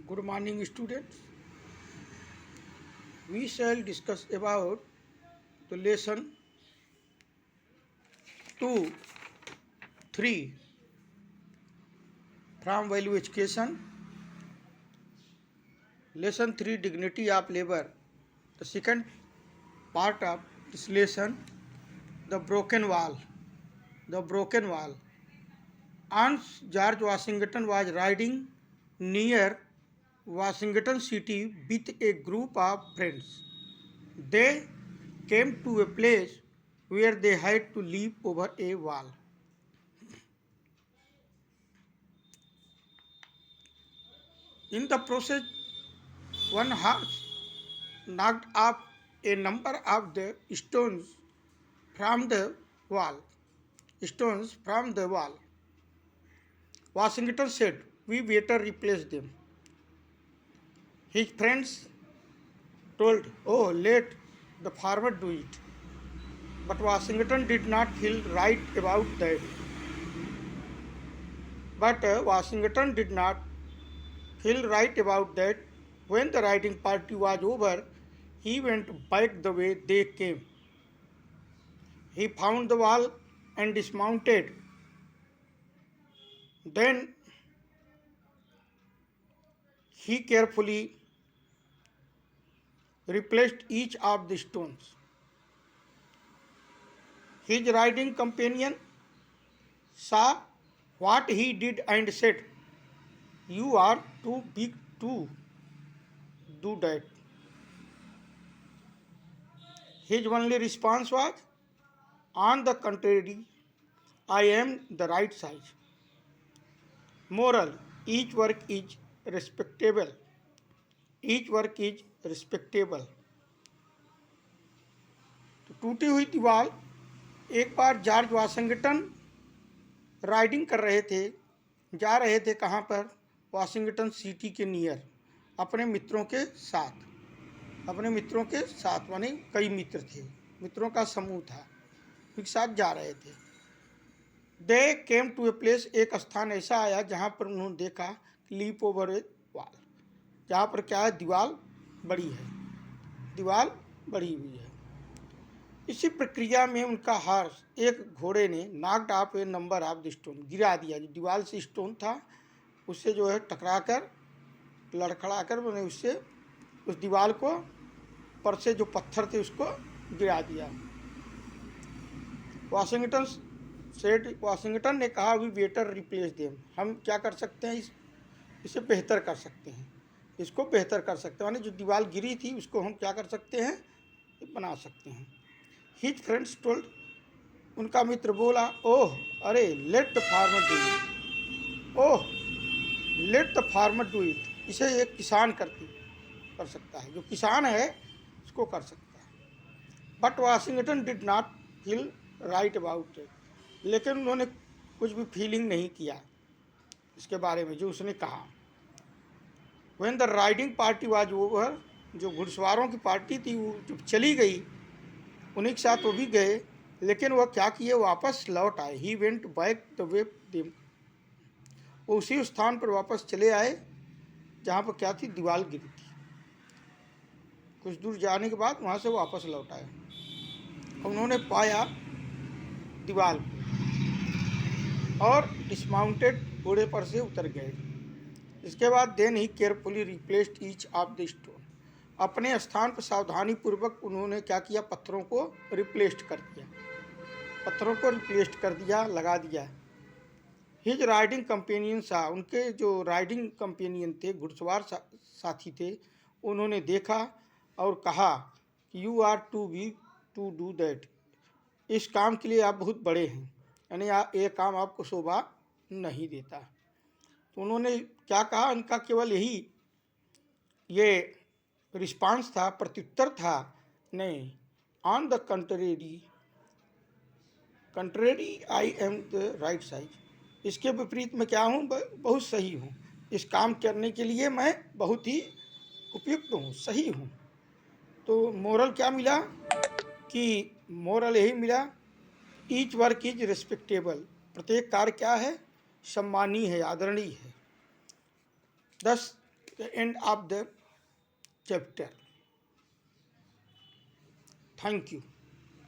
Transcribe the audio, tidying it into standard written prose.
Good morning, students. We shall discuss about the lesson 2, 3 from value education. Lesson 3 dignity of labor. The second part of this lesson, the broken wall. The broken wall. Once George Washington was riding near Washington city with a group of friends. They came to a place where they had to leap over a wall. In the process, one horse knocked off a number of the stones from the wall. Stones from the wall. Washington said, "We better replace them." His friends told, "Oh, let the farmer do it." But Washington did not feel right about that. Washington did not feel right about that. When the riding party was over, he went back the way they came. He found the wall and dismounted. Then he carefully replaced each of the stones. His riding companion saw what he did and said, "You are too big to do that." His only response was, "On the contrary, I am the right size." Moral: each work is respectable. Each work is respectable. तो टूटी हुई दीवार। एक बार George Washington riding कर रहे थे, जा रहे थे कहाँ पर? वाशिंगटन सिटी के नियर, अपने मित्रों के साथ। अपने मित्रों के साथ माने कई मित्र थे, मित्रों का समूह था, एक साथ जा रहे थे। दे केम टू ए प्लेस, एक स्थान ऐसा आया जहाँ पर उन्होंने देखा लीप ओवर ए वॉल, जहाँ पर क्या है? दीवार बड़ी है, दीवार बढ़ी हुई है। इसी प्रक्रिया में उनका हॉर्स, एक घोड़े ने knocked of A number of the stone, गिरा दिया। जो दीवार से स्टोन था उससे जो है टकराकर, लड़खड़ाकर मैंने उससे उस दीवार को, पर से जो पत्थर थे उसको गिरा दिया। वाशिंगटन ने कहा, "वी बेटर रिप्लेस देम", हम क्या कर सकते हैं? इसे बेहतर कर सकते हैं, इसको बेहतर कर सकते हैं, माने जो दीवार गिरी थी उसको हम क्या कर सकते हैं? बना सकते हैं। हिज फ्रेंड्स टोल्ड, उनका मित्र बोला, "ओह, अरे, let the farmer do it. Oh, let the farmer do it", इसे एक किसान कर सकता है, जो किसान है उसको कर सकता है। But Washington did not feel right about it, लेकिन उन्होंने कुछ भी फीलिंग नहीं किया इसके बारे में जो उसने कहा। When the riding party was over, जो घुड़सवारों की पार्टी थी वो जब चली गई, उन्हीं के साथ वो भी गए, लेकिन वह क्या किए? वापस लौट आए। He went back the way them, वो उसी स्थान पर वापस चले आए जहाँ पर क्या थी? दीवार गिरी थी। कुछ दूर जाने के बाद वहाँ से वापस लौट आए। उन्होंने पाया दीवार को और डिसमाउंटेड, घोड़े पर से उतर गए। इसके बाद देन ही carefully replaced each of the stone, अपने स्थान पर सावधानी पूर्वक उन्होंने क्या किया? पत्थरों को रिप्लेस्ड कर दिया, पत्थरों को रिप्लेस्ड कर दिया, लगा दिया। हिज राइडिंग कंपेनियन सा, उनके जो राइडिंग कंपेनियन थे, घुड़सवार साथी थे, उन्होंने देखा और कहा कि "you are too weak to do that", इस काम के लिए आप बहुत बड़े हैं, यानी ये काम आपको शोभा नहीं देता। तो उन्होंने क्या कहा? उनका केवल यही ये रिस्पांस था, प्रत्युत्तर था, नहीं, on the contrary I am the right size, इसके विपरीत मैं क्या हूँ? बहुत सही हूँ, इस काम करने के लिए मैं बहुत ही उपयुक्त हूँ, सही हूँ। तो मोरल क्या मिला? कि मोरल यही मिला, ईच वर्क इज रिस्पेक्टेबल, प्रत्येक कार्य क्या है? सम्मानीय है, आदरणीय है। दस the end of the chapter. Thank you.